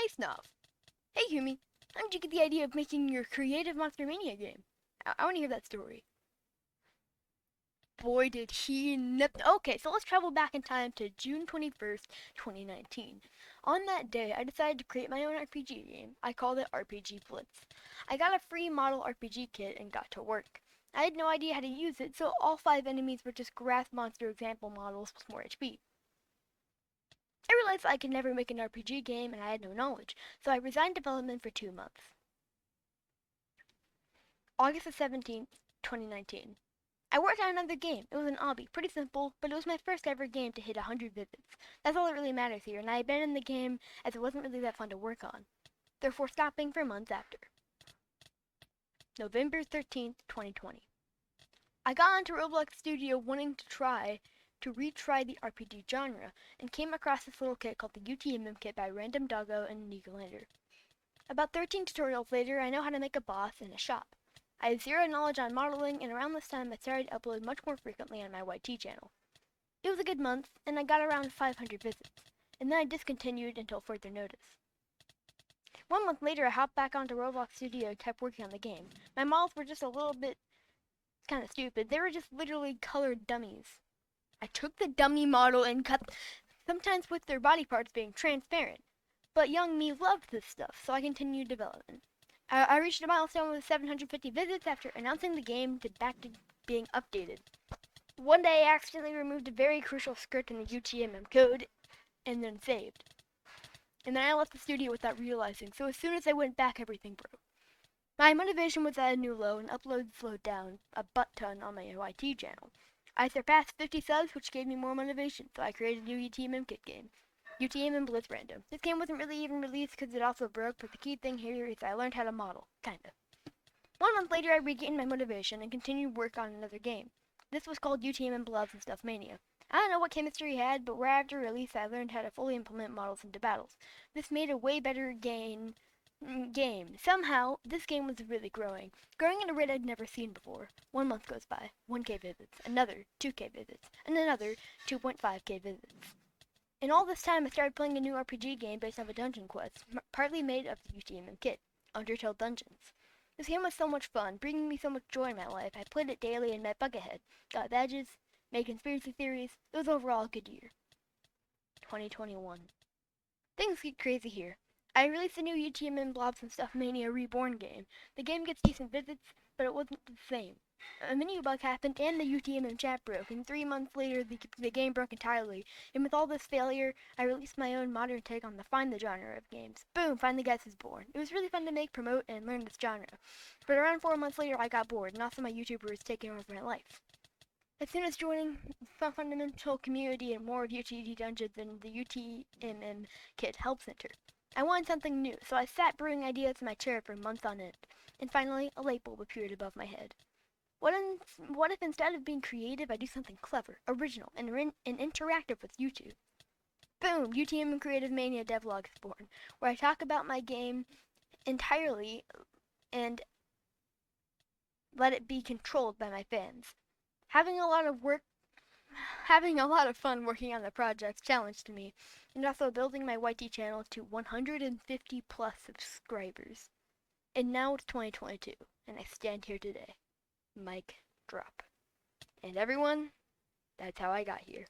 Nice enough. Hey, Humi, how did you get the idea of making your creative Monster Mania game? I want to hear that story. Boy, did he nip. Okay, so let's travel back in time to June 21st, 2019. On that day, I decided to create my own RPG game. I called it RPG Blitz. I got a free model RPG kit and got to work. I had no idea how to use it, so all 5 enemies were just grass monster example models with more HP. I realized I could never make an RPG game and I had no knowledge, so I resigned development for 2 months. August 17th, 2019. I worked on another game. It was an obby, pretty simple, but it was my first ever game to hit 100 visits. That's all that really matters here, and I abandoned the game as it wasn't really that fun to work on, therefore stopping for months after. November 13th, 2020. I got onto Roblox Studio wanting to retry the RPG genre, and came across this little kit called the UTMM kit by Random Doggo and Nigalander. About 13 tutorials later, I know how to make a boss in a shop. I had zero knowledge on modeling, and around this time I started to upload much more frequently on my YT channel. It was a good month, and I got around 500 visits, and then I discontinued until further notice. 1 month later, I hopped back onto Roblox Studio and kept working on the game. My models were just a little bit kind of stupid. They were just literally colored dummies. I took the dummy model and cut, sometimes with their body parts being transparent. But young me loved this stuff, so I continued development. I reached a milestone with 750 visits after announcing the game back to being updated. One day I accidentally removed a very crucial script in the UTMM code, and then saved. And then I left the studio without realizing, so as soon as I went back, everything broke. My motivation was at a new low, and uploads slowed down a butt-ton on my YT channel. I surpassed 50 subs, which gave me more motivation, so I created a new UTMM kit game. UTMM Blitz Random. This game wasn't really even released because it also broke, but the key thing here is I learned how to model. Kinda. 1 month later, I regained my motivation and continued work on another game. This was called UTMM Blobs and Stuff Mania. I don't know what chemistry had, but right after release, I learned how to fully implement models into battles. This made a way better game. Somehow, this game was really growing at a rate I'd never seen before. 1 month goes by, 1K visits, another 2K visits, and another 2.5K visits. In all this time, I started playing a new RPG game based off a dungeon quest, partly made of the UTMM kit, Undertale Dungeons. This game was so much fun, bringing me so much joy in my life. I played it daily and met Buckethead, got badges, made conspiracy theories. It was overall a good year. 2021. Things get crazy here. I released a new UTMN Blobs and Stuff Mania Reborn game. The game gets decent visits, but it wasn't the same. A menu bug happened and the UTMN chat broke, and 3 months later the game broke entirely. And with all this failure, I released my own modern take on the Find the genre of games. Boom, Find the Guess is born. It was really fun to make, promote, and learn this genre. But around 4 months later, I got bored, and also my YouTuber was taking over my life. As soon as joining the fundamental community and more of UTD Dungeons and the UTMM Kit Help Center, I wanted something new, so I sat brewing ideas in my chair for months on end. And finally, a light bulb appeared above my head. What if instead of being creative, I do something clever, original, and interactive with YouTube? Boom! UTM Creative Mania Devlog is born, where I talk about my game entirely and let it be controlled by my fans. Having a lot of fun working on the project challenged me, and also building my YT channel to 150 plus subscribers. And now it's 2022, and I stand here today. Mic drop. And everyone, that's how I got here.